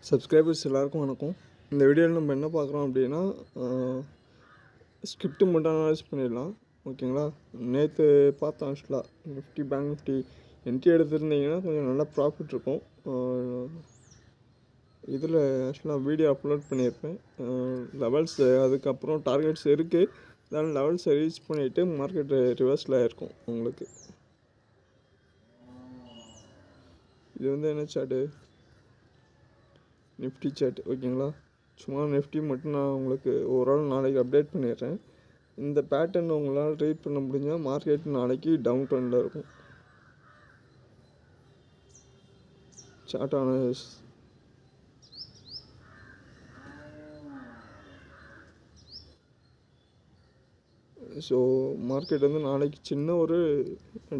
Subscribers எல்லாருக்கும் வணக்கம். இந்த வீடியோவில் நம்ம என்ன பார்க்குறோம் அப்படின்னா, ஸ்கிரிப்ட் மட்டும் அனலைஸ் பண்ணிடலாம். ஓகேங்களா? நேற்று பார்த்தோம் ஆக்சுவலாக நிஃப்டி பேங்க் நிஃப்டி என்ட்ரி எடுத்திருந்தீங்கன்னா கொஞ்சம் நல்லா ப்ராஃபிட் இருக்கும். இதில் ஆக்சுவலாக வீடியோ அப்லோட் பண்ணியிருப்பேன். லெவல்ஸ் அதுக்கப்புறம் டார்கெட்ஸ் இருக்குது. அதனால் லெவல்ஸை ரீச் பண்ணிவிட்டு மார்க்கெட்டு ரிவர்ஸில் ஆகிருக்கும் உங்களுக்கு. இது என்ன சார்ட்டு, நிஃப்டி சார்ட். ஓகேங்களா? சும்மா நிஃப்டி மட்டும் நான் உங்களுக்கு ஓவரால் நாளைக்கு அப்டேட் பண்ணிடுறேன். இந்த பேட்டர்ன் உங்களால் ரீட் பண்ண முடிஞ்சால் மார்க்கெட் நாளைக்கு டவுன் ட்ரெண்டில் இருக்கும். Chart analyse. ஸோ மார்க்கெட் நாளைக்கு சின்ன ஒரு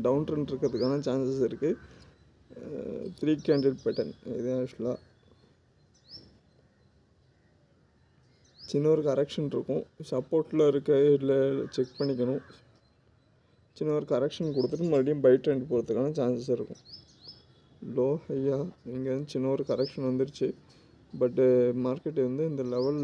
டவுன் ட்ரெண்ட் இருக்கிறதுக்கான சான்சஸ் இருக்குது. 3 கேண்டில் பேட்டர்ன் இது ஆக்சுவலாக சின்ன ஒரு கரெக்ஷன் இருக்கும். சப்போர்ட்டில் இருக்க இல்லை செக் பண்ணிக்கணும். சின்ன ஒரு கரெக்ஷன் கொடுத்துட்டு மறுபடியும் பை ட்ரெண்ட் போகிறதுக்கான சான்சஸ் இருக்கும். லோ ஹையா இங்கே சின்ன ஒரு கரெக்ஷன் வந்துருச்சு. பட்டு மார்க்கெட்டு இந்த லெவல்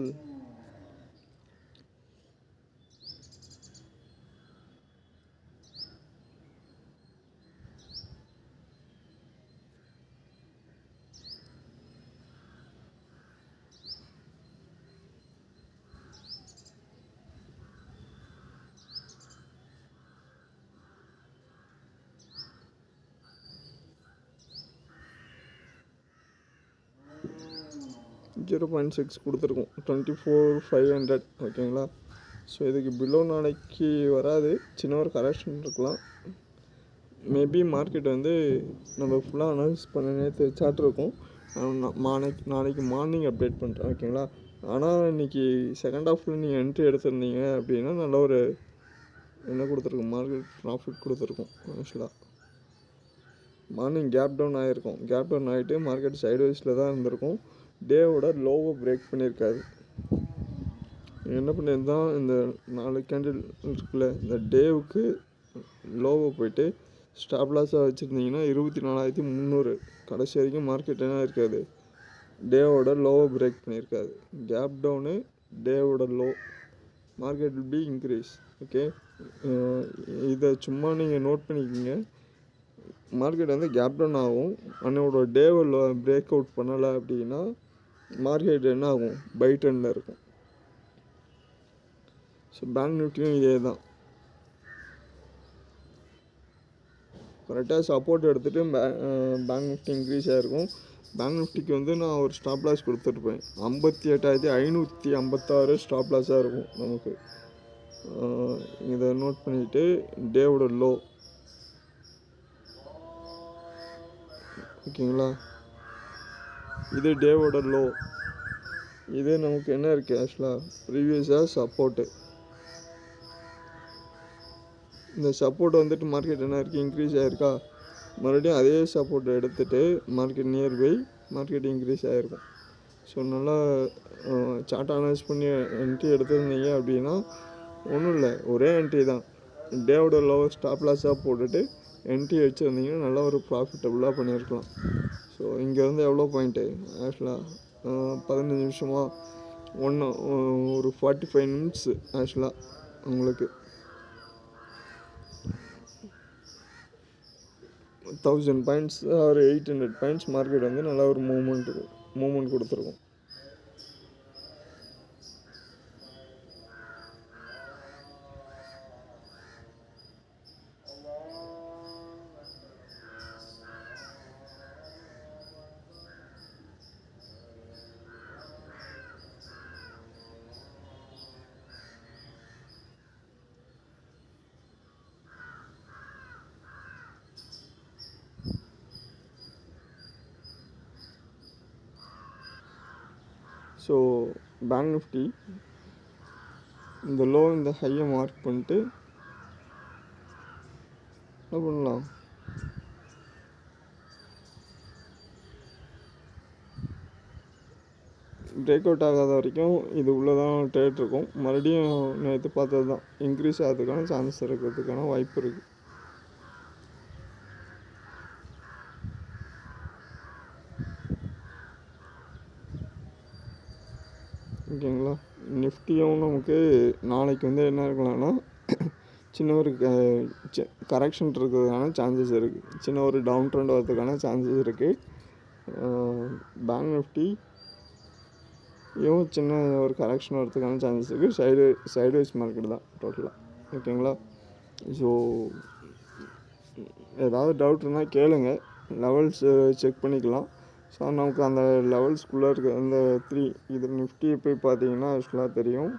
$0.6 கொடுத்துருக்கோம். 24,500. ஓகேங்களா? ஸோ இதுக்கு பிலோ நாளைக்கு வராது. சின்ன ஒரு கரெக்ஷன் இருக்கலாம். மேபி மார்க்கெட் நம்ம ஃபுல்லாக அனலைஸ் பண்ண நேற்று சார்ட் இருக்கும். நாளைக்கு மார்னிங் அப்டேட் பண்ணுறேன். ஓகேங்களா? ஆனால் இன்றைக்கி செகண்ட் ஹாஃபில் நீங்கள் என்ட்ரி எடுத்திருந்தீங்க அப்படின்னா நல்ல ஒரு கொடுத்துருக்கும், மார்க்கெட் ப்ராஃபிட் கொடுத்துருக்கும். ஆக்சுவலாக மார்னிங் கேப் டவுன் ஆகிருக்கும். கேப் டவுன் ஆகிட்டு மார்க்கெட் சைட்வைஸில் தான் இருந்திருக்கும். டேவோட லோவை பிரேக் பண்ணியிருக்காது. என்ன பண்ணியிருந்தான், இந்த 4 கேண்டில் இருக்குல்ல, இந்த டேவுக்கு லோவை போயிட்டு ஸ்டாப் லாஸாக வச்சுருந்தீங்கன்னா 24,300 கடைசி வரைக்கும் மார்க்கெட் என்ன இருக்காது, டேவோட லோவை பிரேக் பண்ணியிருக்காது. கேப் டவுனு டேவோட low, market will be increase. Okay, இதை சும்மா நீங்கள் நோட் பண்ணிக்கிங்க. மார்க்கெட் கேப் டவுன் ஆகும். அன்னோட டேவை பிரேக் அவுட் பண்ணலை அப்படின்னா மார்க்கெட் என்ன ஆகும், பை ட்ரெண்டில் இருக்கும். ஸோ பேங்க் நிஃப்டியும் இதே தான். கரெக்டாக சப்போர்ட் எடுத்துகிட்டு பேங்க் நிஃப்டி இன்க்ரீஸ் ஆகிருக்கும். பேங்க் நிஃப்டிக்கு நான் ஒரு ஸ்டாப் லாஸ் கொடுத்துருப்பேன். 58,556 ஸ்டாப் லாஸாக இருக்கும் நமக்கு. இதை நோட் பண்ணிவிட்டு டேவோட லோ. ஓகேங்களா? இது டேவோட லோ. இது நமக்கு என்ன இருக்குது, ஆக்சுவலாக ப்ரீவியஸாக சப்போர்ட்டு. இந்த சப்போர்ட் மார்க்கெட் என்ன இருக்குது, இன்க்ரீஸ் ஆகிருக்கா. மறுபடியும் அதே சப்போர்ட் எடுத்துகிட்டு மார்க்கெட் நியர்பை மார்க்கெட் இன்க்ரீஸ் ஆகிருக்கும். ஸோ நல்லா சார்ட் அனலைஸ் பண்ணி என்ட்ரி எடுத்துருந்தீங்க அப்படின்னா ஒன்றும் இல்லை, ஒரே என்ட்ரி தான். டேவோட லோவர் ஸ்டாப் லாஸாக போட்டுட்டு என்ட்ரி வச்சுருந்தீங்கன்னா நல்லா ஒரு ப்ராஃபிட்டபுளாக பண்ணியிருக்கலாம். ஸோ இங்கேருந்து எவ்வளோ பாயிண்ட்டு, ஆக்சுவலாக 15 நிமிஷமாக ஒரு 45 மினிட்ஸு ஆக்சுவலாக உங்களுக்கு 1000 பாயிண்ட்ஸ் ஒரு 800 பாயிண்ட்ஸ் மார்க்கெட் நல்லா ஒரு மூமெண்ட் கொடுத்துருக்கும். ஸோ பேங்க் நிஃப்டி இந்த லோ இந்த ஹையை மார்க் பண்ணிட்டு என்ன பண்ணலாம், பிரேக் அவுட் ஆகாத வரைக்கும் இது உள்ளே தான் ட்ரேட் இருக்கும். மறுபடியும் நேற்று பார்த்தது தான், இன்க்ரீஸ் ஆகிறதுக்கான சான்சஸ் இருக்கிறதுக்கான வாய்ப்பு இருக்குது. ஓகேங்களா. நிஃப்டியும் நமக்கு நாளைக்கு வந்து என்ன இருக்கலாம்னா சின்ன ஒரு கரெக்ஷன் இருக்கிறதுக்கான சான்சஸ் இருக்குது. சின்ன ஒரு டவுன் ட்ரெண்ட் வரதுக்கான சான்சஸ் இருக்குது. பேங்க் நிஃப்டி சின்ன ஒரு கரெக்ஷன் வரதுக்கான சான்சஸ் இருக்குது. சைடுவைஸ் மார்க்கெட் தான் டோட்டலாக. ஓகேங்களா. ஸோ ஏதாவது டவுட் இருந்தால் கேளுங்க, லெவல்ஸ் செக் பண்ணிக்கலாம். ஸோ நமக்கு அந்த லெவல்ஸ்குள்ளே இருக்க அந்த இது நிஃப்டி போய் பார்த்தீங்கன்னா ஆக்சுவலாக தெரியும்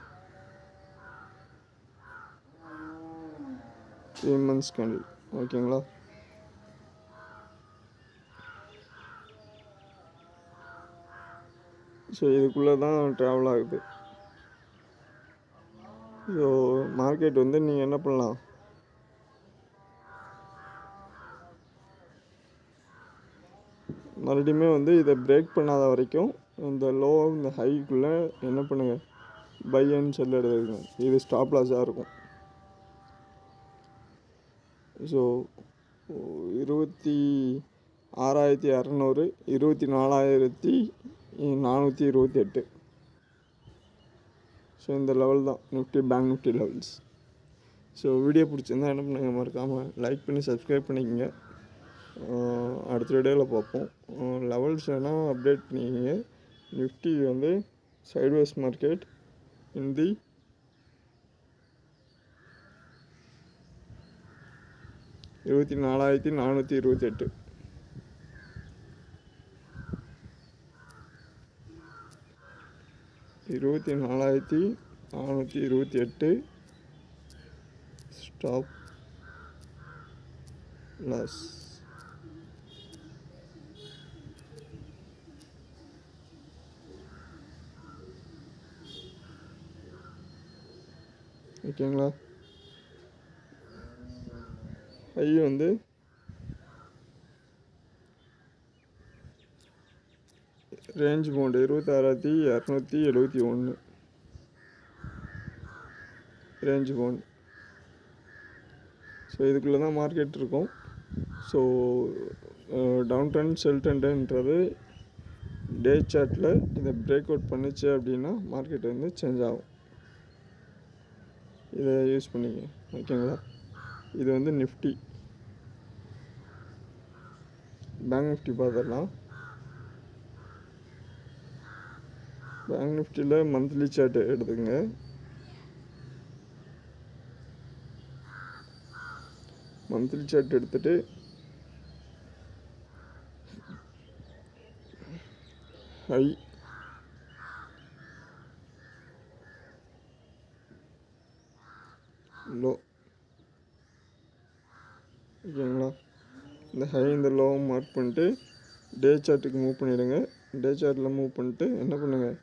3 months கேண்டில். ஓகேங்களா. ஸோ இதுக்குள்ளே தான் ட்ராவல் ஆகுது. ஸோ மார்க்கெட் வந்து நீங்கள் என்ன பண்ணலாம், மறுபடியுமே வந்து இதை பிரேக் பண்ணாத வரைக்கும் இந்த லோ இந்த ஹைக்குள்ளே என்ன பண்ணுங்கள், பை அண்ட் செல் எடுத்துக்கங்க. இது ஸ்டாப் லாஸாக இருக்கும். ஸோ 26,200 24,428. ஸோ இந்த லெவல் தான் Nifty bank Nifty levels. So video பிடிச்சிருந்தா என்ன பண்ணுங்கள், மறக்காமல் லைக் பண்ணி சப்ஸ்கிரைப் பண்ணிக்கோங்க. அடுத்த வீடியோவில் பார்ப்போம். லெவல்ஸ் வேணால் அப்டேட் பண்ணிக்கோங்க. நிஃப்டி வந்து சைட்வேஸ் மார்க்கெட் இந்தி 24,428. Stop loss. ஓகேங்களா. ஹை வந்து range bound 26,271 range bound. So இதுக்குள்ளே தான் மார்க்கெட் இருக்கும். ஸோ டவுன் ட்ரெண்ட் செல் ட்ரெண்டுன்றது டே சார்ட்டில் இதை பிரேக் அவுட் பண்ணிச்சு அப்படின்னா மார்க்கெட் வந்து சேஞ்ச் ஆகும். இதை யூஸ் பண்ணிக்க. ஓகேங்களா. இது வந்து நிஃப்டி. பேங்க் நிஃப்டி பார்த்துடலாம். பேங்க் நிஃப்டியில் மந்த்லி சார்ட் எடுத்துக்கங்க. மந்த்லி சார்ட் எடுத்துகிட்டு ஹை லோ. ஓகேங்களா. இந்த ஹை இந்த லோவை மார்க் பண்ணிட்டு டே சார்ட்டுக்கு மூவ் பண்ணிவிடுங்க. டே சார்ட்டில் மூவ் பண்ணிட்டு என்ன பண்ணுங்கள்,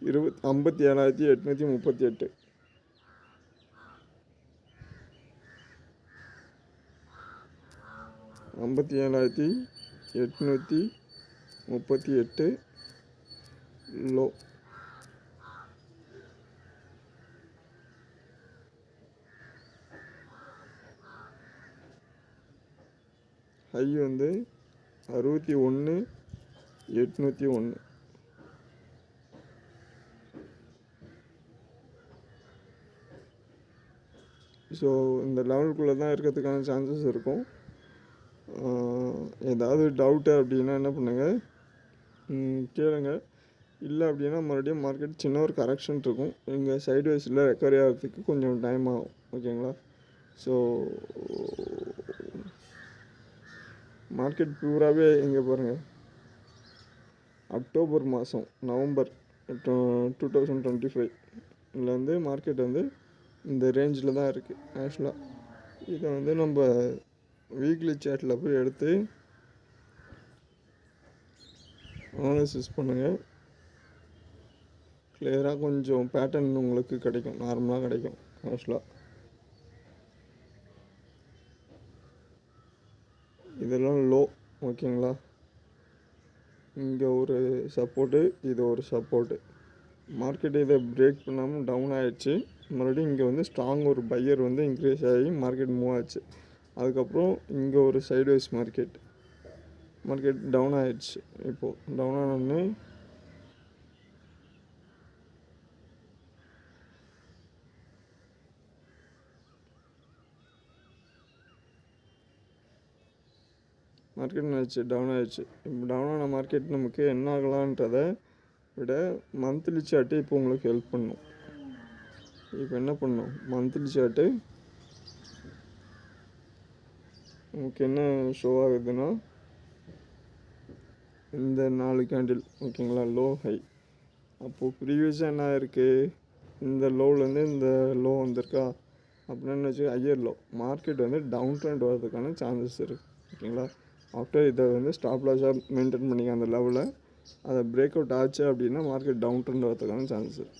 57,838 57,838 லோ. ஹை வந்து 61,801. ஸோ இந்த லெவலுக்குள்ளே தான் இருக்கிறதுக்கான சான்சஸ் இருக்கும். ஏதாவது டவுட்டு அப்படின்னா என்ன பண்ணுங்கள், கேளுங்க. இல்லை அப்படின்னா மறுபடியும் மார்க்கெட் சின்ன ஒரு கரெக்ஷன் இருக்கும். இங்கே சைட்வேஸில் ரெக்கவரி ஆகிறதுக்கு கொஞ்சம் டைம் ஆகும். ஓகேங்களா. ஸோ மார்க்கெட் பூராகவே இங்கே பாருங்கள், அக்டோபர் மாதம் நவம்பர் 2025 மார்க்கெட் வந்து இந்த ரேஞ்சில் தான் இருக்குது. ஆக்சுவலாக இதை வந்து நம்ம வீக்லி சார்ட்டில் போய் எடுத்து அனாலிசிஸ் பண்ணுங்கள். கிளியராக கொஞ்சம் பேட்டர்ன் உங்களுக்கு கிடைக்கும், நார்மலாக கிடைக்கும். ஆக்சுவலாக இதெல்லாம் லோ. ஓகேங்களா. இங்கே ஒரு சப்போர்ட்டு, இது ஒரு சப்போர்ட்டு. மார்க்கெட் இதை பிரேக் பண்ணாமல் டவுன் ஆகிடுச்சு. மறுபடியும் இங்கே வந்து ஸ்ட்ராங் ஒரு பையர் வந்து இன்க்ரீஸ் ஆகி மார்க்கெட் மூவ் ஆச்சு. அதுக்கப்புறம் இங்கே ஒரு சைட்வேஸ் மார்க்கெட். மார்க்கெட் டவுன் ஆயிடுச்சு. இப்போது டவுன் ஆனோடனே மார்க்கெட் ஆயிடுச்சு, டவுன் ஆயிடுச்சு. இப்போ டவுன் ஆன மார்க்கெட் நமக்கு என்ன ஆகலான்றதை விட மந்த்லி சார்ட்டு இப்போ உங்களுக்கு ஹெல்ப் பண்ணும். இப்போ என்ன பண்ணணும், மந்த்லி சார்ட்டு நமக்கு என்ன ஷோ ஆகுதுன்னா இந்த 4 கேண்டில் ஓகேங்களா, லோ ஹை. அப்போது ப்ரீவியஸாக என்ன இருக்குது, இந்த லோவிலேருந்து இந்த லோ வந்திருக்கா அப்படின்னு வச்சு ஹையர் லோ மார்க்கெட் வந்து டவுன் ட்ரெண்ட் வரதுக்கான சான்சஸ் இருக்குது ஓகேங்களா. ஆஃப்டர் இதை வந்து ஸ்டாப் லாஸாக மெயின்டைன் பண்ணிக்க அந்த லெவலில் அதை பிரேக் அவுட் ஆச்சு அப்படின்னா மார்க்கெட் டவுன் ட்ரெண்ட் வரதுக்கான சான்சஸ்.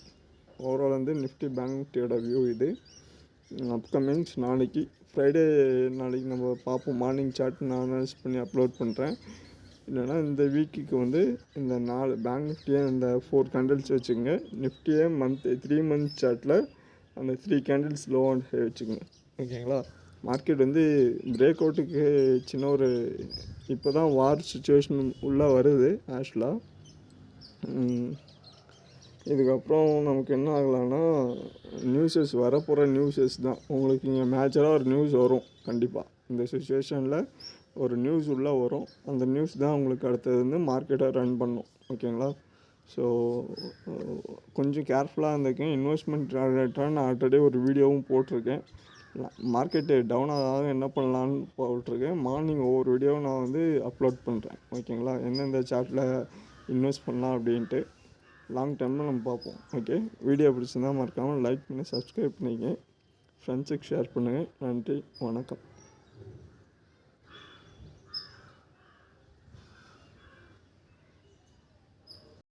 ஓவரால் வந்து நிஃப்டி பேங்க் நிஃப்டியோட வியூ இது. அப்கமிங்ஸ் நாளைக்கு ஃப்ரைடே நாளைக்கு நம்ம பார்ப்போம். மார்னிங் சார்ட் நான் அனலைஸ் பண்ணி அப்லோட் பண்ணுறேன். இல்லைனா இந்த வீக்குக்கு வந்து இந்த 4 பேங்க் நிஃப்டியை இந்த 4 கேண்டில்ஸ் வச்சுக்கோங்க. நிஃப்டியை 3 மந்த் சார்ட்டில் அந்த 3 கேண்டில்ஸ் லோ அண்ட் ஹை வச்சுக்கோங்க ஓகேங்களா. மார்க்கெட் வந்து பிரேக் அவுட்டுக்கு சின்ன ஒரு இப்போ தான் வார் சுச்சுவேஷன் உள்ளே வருது ஆக்சுவலாக. இதுக்கப்புறம் நமக்கு என்ன ஆகலான்னா நியூஸஸ் வரப்போகிற நியூஸஸ் தான் உங்களுக்கு இங்கே மேஜராக ஒரு நியூஸ் வரும் கண்டிப்பாக. இந்த சுச்சுவேஷனில் ஒரு நியூஸ் உள்ளே வரும். அந்த நியூஸ் தான் உங்களுக்கு அடுத்தது வந்து மார்க்கெட்டை ரன் பண்ணும் ஓகேங்களா. ஸோ கொஞ்சம் கேர்ஃபுல்லாக இருந்திருக்கேன். இன்வெஸ்ட்மெண்ட் ரிலேட்டடாக நான் ஆல்ரெடி ஒரு வீடியோவும் போட்டிருக்கேன். மார்க்கெட்டு டவுன் ஆகாத என்ன பண்ணலான்னு போட்டிருக்கேன். மார்னிங் ஒவ்வொரு வீடியோவும் நான் வந்து அப்லோட் பண்ணுறேன் ஓகேங்களா. எந்தெந்த சார்ட்டில் இன்வெஸ்ட் பண்ணலாம் அப்படின்ட்டு லாங் டைமில் நம்ம பார்ப்போம். ஓகே, வீடியோ பிடிச்சிருந்தால் மறக்காமல் லைக் பண்ணி சப்ஸ்கிரைப் பண்ணிக்கங்க. ஃப்ரெண்ட்ஸுக்கு ஷேர் பண்ணுங்கள். நன்றி, வணக்கம்.